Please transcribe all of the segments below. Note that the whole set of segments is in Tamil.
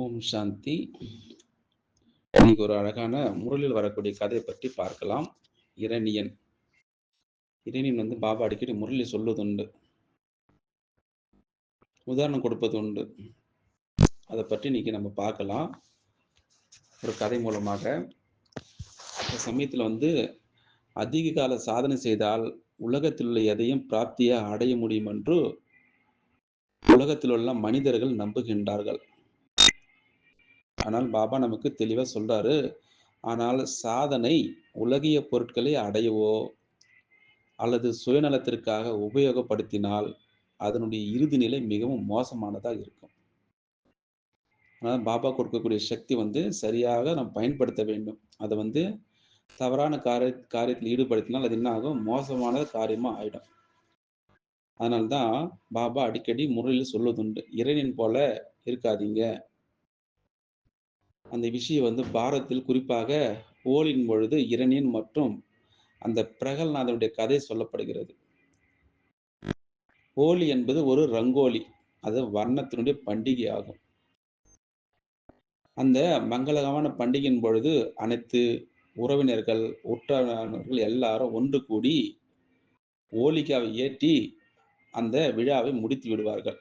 ஓம் சாந்தி. இன்னைக்கு ஒரு அழகான முரளில் வரக்கூடிய கதையை பற்றி பார்க்கலாம். இரணியன். இரணியன் பாபா அடிக்கடி முரளி சொல்வதுண்டு. உதாரணம் கொடுப்பது உண்டு. அதை பற்றி இன்னைக்கு நம்ம பார்க்கலாம். ஒரு கதை மூலமாக. இந்த சமயத்தில் அதிக கால சாதனை செய்தால் உலகத்தில் உள்ள எதையும் பிராப்தியாக அடைய முடியும் என்று உலகத்தில் உள்ள மனிதர்கள் நம்புகின்றார்கள். ஆனால் பாபா நமக்கு தெளிவாக சொல்றாரு, ஆனால் சாதனை உலகிய பொருட்களை அடையவோ அல்லது சுயநலத்திற்காக உபயோகப்படுத்தினால் அதனுடைய இறுதி நிலை மிகவும் மோசமானதாக இருக்கும். ஆனால் பாபா கொடுக்கக்கூடிய சக்தி சரியாக நாம் பயன்படுத்த வேண்டும். அதை தவறான காரியத்தில் ஈடுபடுத்தினால் அது என்ன ஆகும்? மோசமான காரியமாக ஆயிடும். அதனால்தான் பாபா அடிக்கடி முறையில் சொல்வதுண்டு, இறைவன் போல இருக்காதீங்க. அந்த விஷயம் பாரதத்தில் குறிப்பாக போரின் பொழுது இரணியன் மற்றும் அந்த பிரகல்நாதனுடைய கதை சொல்லப்படுகிறது. ஹோலி என்பது ஒரு ரங்கோலி, அது வர்ணத்தினுடைய பண்டிகை ஆகும். அந்த மங்களகரமான பண்டிகையின் பொழுது அனைத்து உறவினர்கள், உற்றார்கள் எல்லாரும் ஒன்று கூடி ஹோலிகாவை ஏற்றி அந்த விழாவை முடித்து விடுவார்கள்.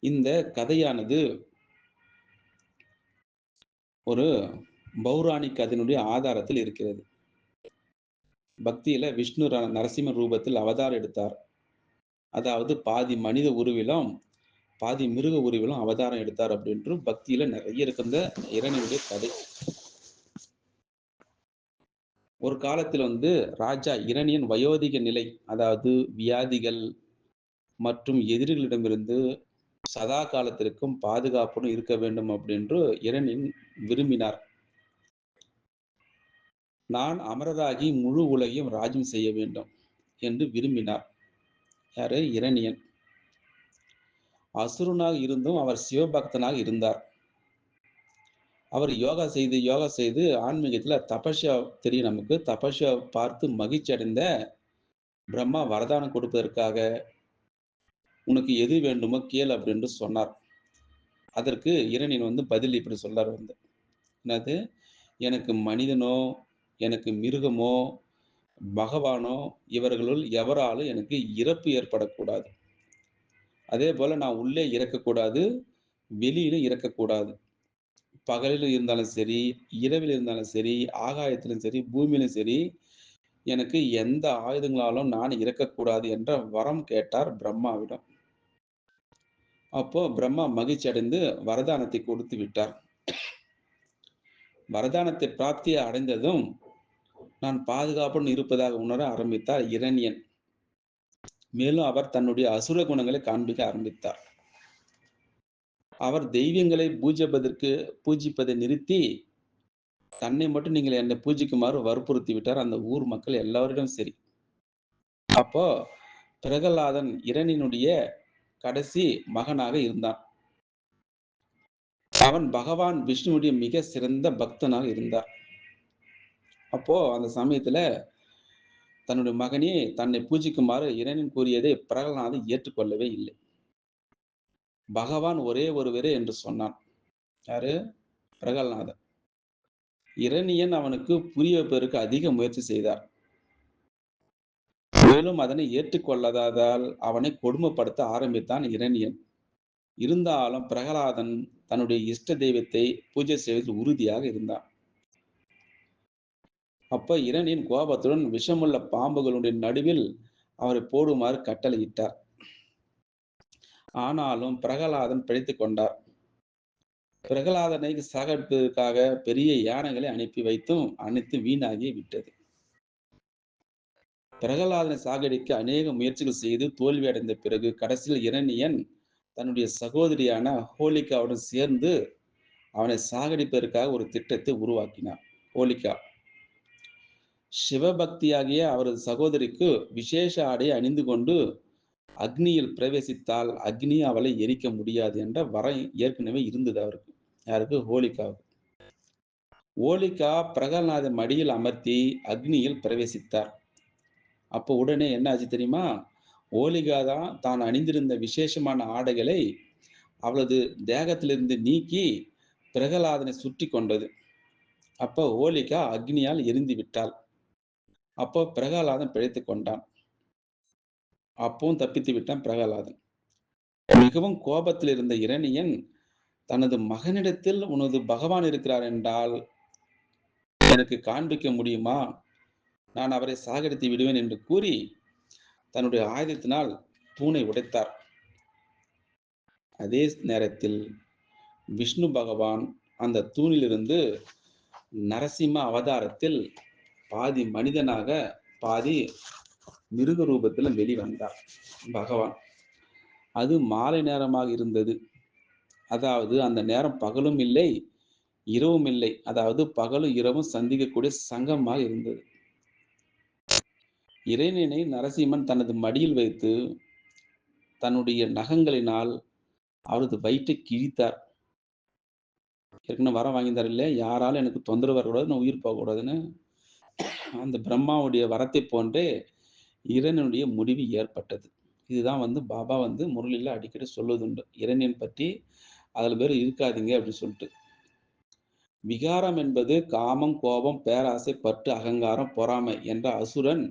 இந்த கதையானது ஒரு பௌராணிக் கதையினுடைய ஆதாரத்தில் இருக்கிறது. பக்தியில விஷ்ணு நரசிம்ம ரூபத்தில் அவதாரம் எடுத்தார். அதாவது பாதி மனித உருவிலும் பாதி மிருக உருவிலும் அவதாரம் எடுத்தார் அப்படின்று பக்தியில நிறைய இருக்கின்ற இறைவனுடைய கதை. ஒரு காலத்தில் ராஜா இரணியன் வயோதிக நிலை, அதாவது வியாதிகள் மற்றும் எதிரிகளிடமிருந்து சதா காலத்திற்கும் பாதுகாப்புடன் இருக்க வேண்டும் அப்படின்று இரணியன் விரும்பினார். நான் அமரராகி முழு உலகையும் ராஜ்யம் செய்ய வேண்டும் என்று விரும்பினார். யாரு? இரணியன். அசுரனாக இருந்தும் அவர் சிவபக்தனாக இருந்தார். அவர் யோகா செய்து ஆன்மீகத்தில் தபஸ்யா தெரியும் நமக்கு. தபஸ்யா பார்த்து மகிழ்ச்சி அடைந்த பிரம்மா வரதானம் கொடுப்பதற்காக உனக்கு எது வேண்டுமோ கேள் அப்படின்னு சொன்னார். அதற்கு இரணியன் பதில் இப்படி சொன்னார். என்னது? எனக்கு மனிதனோ எனக்கு மிருகமோ பகவானோ இவர்களுள் எவராலும் எனக்கு இறப்பு ஏற்படக்கூடாது. அதே போல நான் உள்ளே இறக்கக்கூடாது, வெளியிலும் இறக்கக்கூடாது. பகலில் இருந்தாலும் சரி, இரவில் இருந்தாலும் சரி, ஆகாயத்திலும் சரி, பூமியிலும் சரி, எனக்கு எந்த ஆயுதங்களாலும் நான் இறக்கக்கூடாது என்ற வரம் கேட்டார் பிரம்மாவிடம். அப்போ பிரம்மா மகிழ்ச்சி அடைந்து வரதானத்தை கொடுத்து விட்டார். வரதானத்தை பிராப்தியை அடைந்ததும் நான் பாதுகாப்புடன் இருப்பதாக உணர ஆரம்பித்தார் இரணியன். மேலும் அவர் தன்னுடைய அசுர குணங்களை காண்பிக்க ஆரம்பித்தார். அவர் தெய்வங்களை பூஜிப்பதை நிறுத்தி தன்னை மட்டும் நீங்கள் என்னை பூஜிக்குமாறு வற்புறுத்தி விட்டார் அந்த ஊர் மக்கள் எல்லாரிடம் சரி. அப்போ பிரகலாதன் இரணியனுடைய கடைசி மகனாக இருந்தான். அவன் பகவான் விஷ்ணுவுடைய மிக சிறந்த பக்தனாக இருந்தார். அப்போ அந்த சமயத்துல தன்னுடைய மகனே தன்னை பூஜிக்குமாறு இரணியன் கூறியதை பிரகலாதன் ஏற்றுக்கொள்ளவே இல்லை. பகவான் ஒரே ஒருவரே என்று சொன்னான். யாரு? பிரகலாதன். இரணியன் அவனுக்கு புரிய வைப்பதற்கு அதிக முயற்சி செய்தார். மேலும் அதனை ஏற்றுக்கொள்ளாததால் அவனை கொடுமைப்படுத்த ஆரம்பித்தான் இரணியன். இருந்தாலும் பிரகலாதன் தன்னுடைய இஷ்ட தெய்வத்தை பூஜை செய்வதில் உறுதியாக இருந்தான். அப்ப இரணியன் கோபத்துடன் விஷமுள்ள பாம்புகளுடைய நடுவில் அவரை போடுமாறு கட்டளையிட்டார். ஆனாலும் பிரகலாதன் பிழைத்துக் கொண்டார். பிரகலாதனை சாகடிப்பதற்காக பெரிய யானைகளை அனுப்பி வைத்தும் அனைத்து வீணாகி விட்டது. பிரகலாதனை சாகடிக்க அநேக முயற்சிகள் செய்து தோல்வி அடைந்த பிறகு கடைசியில் இரணியன் தன்னுடைய சகோதரியான ஹோலிகாவுடன் சேர்ந்து அவனை சாகடிப்பதற்காக ஒரு திட்டத்தை உருவாக்கினார். ஹோலிகா சிவபக்தியாகிய அவரது சகோதரிக்கு விசேஷ ஆடை அணிந்து கொண்டு அக்னியில் பிரவேசித்தால் அக்னி அவளை எரிக்க முடியாது என்ற வரம் ஏற்கனவே இருந்தது அவருக்கு. யாருக்கு? ஹோலிகாவுக்கு. ஹோலிகா பிரகலாத மடியில் அமர்த்தி அக்னியில் பிரவேசித்தார். அப்போ உடனே என்ன ஆச்சு தெரியுமா? ஹோலிகா தான் அணிந்திருந்த விசேஷமான ஆடைகளை அவளது தேகத்திலிருந்து நீக்கி பிரகலாதனை சுற்றி கொண்டது. அப்போ ஹோலிகா அக்னியால் எரிந்து விட்டாள். அப்போ பிரகலாதன் பிழைத்துக் கொண்டான். அப்பவும் தப்பித்து விட்டான் பிரகலாதன். மிகவும் கோபத்தில் இருந்த இரணியன் தனது மகனிடத்தில் உனது பகவான் இருக்கிறார் என்றால் எனக்கு காண்பிக்க முடியுமா? நான் அவரை சாகடித்து விடுவேன் என்று கூறி தன்னுடைய ஆயுதத்தினால் தூணை உடைத்தார். அதே நேரத்தில் விஷ்ணு பகவான் அந்த தூணிலிருந்து நரசிம்ம அவதாரத்தில் பாதி மனிதனாக பாதி மிருக ரூபத்தில் வெளிவந்தார் பகவான். அது மாலை நேரமாக இருந்தது. அதாவது அந்த நேரம் பகலும் இல்லை, இரவும் இல்லை. அதாவது பகலும் இரவும் சந்திக்கக்கூடிய சங்கமாக இருந்தது. இறைவனை நரசிம்மன் தனது மடியில் வைத்து தன்னுடைய நகங்களினால் அவரது வயிற்றை கிழித்தார். ஏற்கனவே வரம் வாங்கியிருந்தார் இல்லையா, யாராலும் எனக்கு தொந்தரவு வரக்கூடாது, நான் உயிர் போகக்கூடாதுன்னு. அந்த பிரம்மாவுடைய வரத்தை போன்றே இறைவனுடைய முடிவு ஏற்பட்டது. இதுதான் பாபா முரளியில் அடிக்கடி சொல்வதுண்டு. இறைவன் பற்றி அதில் பேர் இருக்காதீங்க அப்படின்னு சொல்லிட்டு. விகாரம் என்பது காமம், கோபம், பேராசை, பற்று, அகங்காரம், பொறாமை என்ற அசுரன்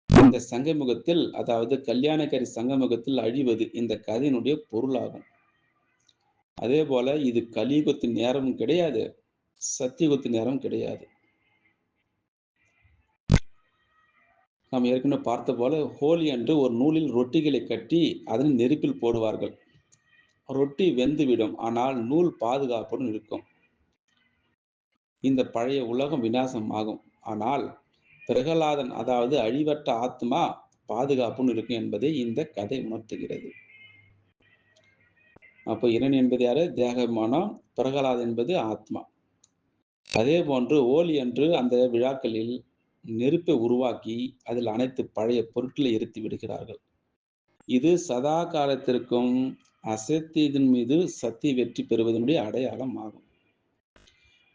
இந்த சங்கமுகத்தில், அதாவது கல்யாணக்காரி சங்கமுகத்தில் அழிவது இந்த கதையினுடைய பொருளாகும். அதே போல இது கலியுகத்தின் நேரமும் கிடையாது, சத்தியுகத்தின் நேரம் கிடையாது. நாம் ஏற்கனவே பார்த்த போல ஹோலி அன்று ஒரு நூலில் ரொட்டிகளை கட்டி அதனை நெருப்பில் போடுவார்கள். ரொட்டி வெந்துவிடும், ஆனால் நூல் பாதுகாப்புடன் இருக்கும். இந்த பழைய உலகம் விநாசம் ஆகும், ஆனால் பிரகலாதன் அதாவது அழிவற்ற ஆத்மா பாதுகாப்புன்னு இருக்கும் என்பதை இந்த கதை உணர்த்துகிறது. அப்போ இறைவன் என்பது யாரு? தேகமானம். பிரகலாதன் என்பது ஆத்மா. அதே போன்று ஹோலி அன்று அந்த விழாக்களில் நெருப்பை உருவாக்கி அதில் அனைத்து பழைய பொருட்களை எரித்து விடுகிறார்கள். இது சதா காலத்திற்கும் அசத்தியத்தின் மீது சக்தி வெற்றி பெறுவதனுடைய அடையாளம் ஆகும்.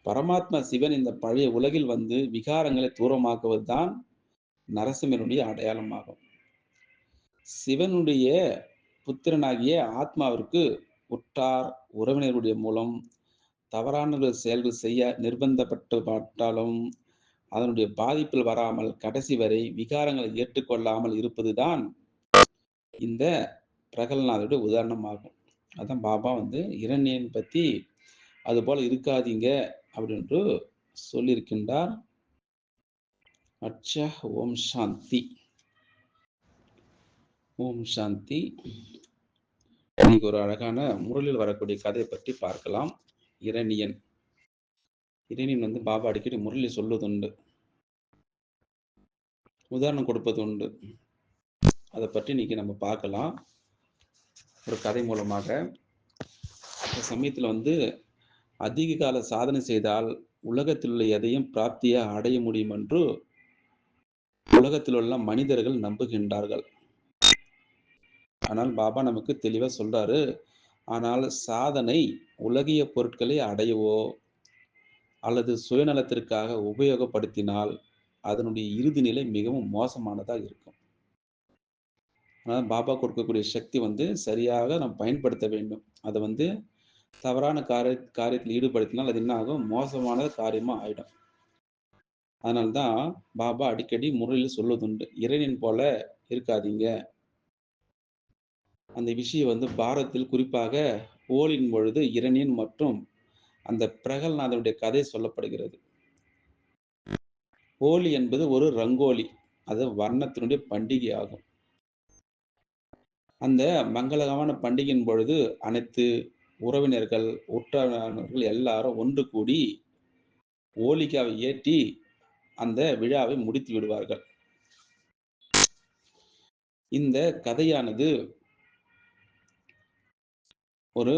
பரமாத்மா சிவன் இந்த பழைய உலகில் விகாரங்களை தூரமாக்குவதுதான் நரசிம்மனுடைய அடையாளமாகும். சிவனுடைய புத்திரனாகிய ஆத்மாவிற்கு உற்றார் உறவினர்களுடைய மூலம் தவறான செயல்கள் செய்ய நிர்பந்தப்பட்டாலும் அதனுடைய பாதிப்பில் வராமல் கடைசி வரை விகாரங்களை ஏற்றுக்கொள்ளாமல் இருப்பதுதான் இந்த பிரகல்நாதனுடைய உதாரணமாகும். அதான் பாபா இரண்யன் பற்றி அது போல இருக்காதீங்க அப்படின்று சொல்லியிருக்கின்றார். அச்சா. ஓம் சாந்தி. ஓம் சாந்தி. இன்னைக்கு ஒரு அழகான முரளில் வரக்கூடிய கதையை பற்றி பார்க்கலாம். இரணியன் பாபா அடிக்கடி முரளி சொல்வதுண்டு, உதாரணம் கொடுப்பது உண்டு. அதை பற்றி இன்னைக்கு நம்ம பார்க்கலாம் ஒரு கதை மூலமாக. இந்த சமயத்தில் அதிக கால சாதனை செய்தால் உலகத்தில் உள்ள எதையும் பிராப்தியை அடைய முடியும் என்று உலகத்தில் உள்ள மனிதர்கள் நம்புகின்றார்கள். ஆனால் பாபா நமக்கு தெளிவாக சொல்றாரு, ஆனால் சாதனை உலகிய பொருட்களை அடையவோ அல்லது சுயநலத்திற்காக உபயோகப்படுத்தினால் அதனுடைய இறுதி நிலை மிகவும் மோசமானதாக இருக்கும். ஆனால் பாபா கொடுக்கக்கூடிய சக்தி சரியாக நாம் பயன்படுத்த வேண்டும். அதை தவறான காரியத்தில் ஈடுபடுத்தினால் அது என்ன ஆகும்? மோசமான காரியமாக ஆயிடும். அதனால்தான் பாபா அடிக்கடி முறையில் சொல்வதுண்டு, இறைவன் போல இருக்காதீங்க. அந்த விஷயம் பாரதத்தில் குறிப்பாக ஓலின் பொழுது இரணியன் மற்றும் அந்த பிரகல்நாதனுடைய கதை சொல்லப்படுகிறது. ஹோலி என்பது ஒரு ரங்கோலி, அது வர்ணத்தினுடைய பண்டிகை ஆகும். அந்த மங்களகரமான பண்டிகையின் பொழுது அனைத்து உறவினர்கள், உற்றார்கள் எல்லாரும் ஒன்று கூடி ஹோலிகாவை ஏற்றி அந்த விழாவை முடித்து விடுவார்கள். இந்த கதையானது ஒரு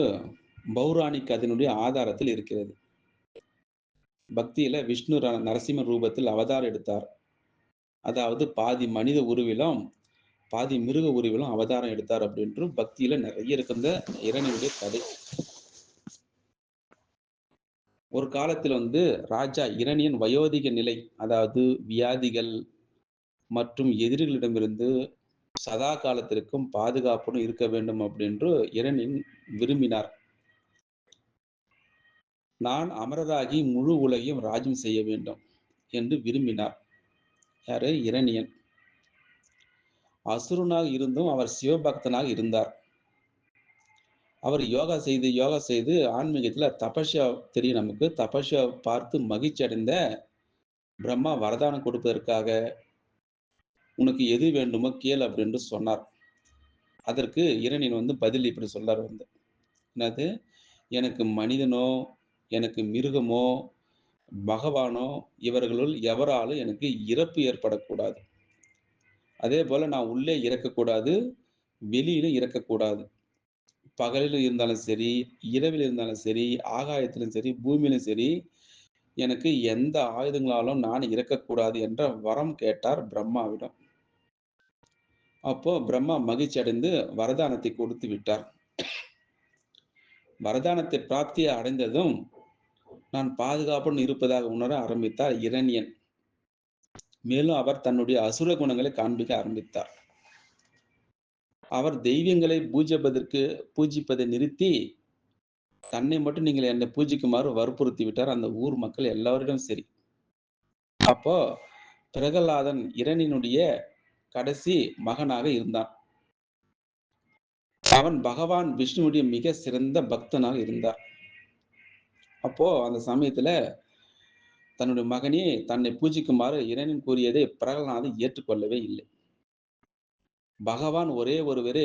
பௌராணிக் கதையினுடைய ஆதாரத்தில் இருக்கிறது. பக்தியில விஷ்ணு நரசிம்ம ரூபத்தில் அவதாரம் எடுத்தார். அதாவது பாதி மனித உருவிலும் பாதி மிருக உருவிலும் அவதாரம் எடுத்தார் அப்படின்று பக்தியில நிறைய இருக்கின்ற இறைவனுடைய கதை. ஒரு காலத்தில் ராஜா இரணியன் வயோதிக நிலை, அதாவது வியாதிகள் மற்றும் எதிரிகளிடமிருந்து சதா காலத்திற்கும் பாதுகாப்புடன் இருக்க வேண்டும் அப்படின்று இரணியன் விரும்பினார். நான் அமரராகி முழு உலகையும் ராஜ்யம் செய்ய வேண்டும் என்று விரும்பினார். யாரு? இரணியன். அசுரனாக இருந்தும் அவர் சிவபக்தனாக இருந்தார். அவர் யோகா செய்து ஆன்மீகத்துல தபஸ்யா தெரியும் நமக்கு. தபஸ்யா பார்த்து மகிழ்ச்சி அடைந்த பிரம்மா வரதானம் கொடுப்பதற்காக, "உனக்கு எது வேண்டுமோ கேள்" அப்படின்னு சொன்னார். அதற்கு இரணியன் பதில் இப்படி சொல்றாரு என்னது? "எனக்கு மனிதனோ, எனக்கு மிருகமோ, பகவானோ இவர்களுள் எவராலும் எனக்கு இறப்பு ஏற்படக்கூடாது. அதேபோல நான் உள்ளே இறக்கக்கூடாது, வெளியிலும் இறக்கக்கூடாது. பகலிலும் இருந்தாலும் சரி, இரவில் இருந்தாலும் சரி, ஆகாயத்திலும் சரி, பூமியிலும் சரி, எனக்கு எந்த ஆயுதங்களாலும் நான் இறக்கக்கூடாது" என்ற வரம் கேட்டார் பிரம்மாவிடம். அப்போ பிரம்மா மகிழ்ச்சி அடைந்து வரதானத்தை கொடுத்து விட்டார். வரதானத்தை பிராப்தியை அடைந்ததும், நான் பாதுகாப்புடன் இருப்பதாக உணர ஆரம்பித்தார் இரணியன். மேலும் அவர் தன்னுடைய அசுர குணங்களை காண்பிக்க ஆரம்பித்தார். அவர் தெய்வங்களை பூஜிப்பதை நிறுத்தி, தன்னை மட்டும் நீங்கள் என்னை பூஜிக்குமாறு வற்புறுத்தி விட்டார் அந்த ஊர் மக்கள் எல்லாரிடம் சரி. அப்போ பிரகலாதன் இரணியனுடைய கடைசி மகனாக இருந்தான். அவன் பகவான் விஷ்ணுவுடைய மிக சிறந்த பக்தனாக இருந்தார். அப்போ அந்த சமயத்துல தன்னுடைய மகனே தன்னை பூஜிக்குமாறு இரணியன் கூறியதை பிரகலாதன் ஏற்றுக்கொள்ளவே இல்லை. பகவான் ஒரே ஒருவரே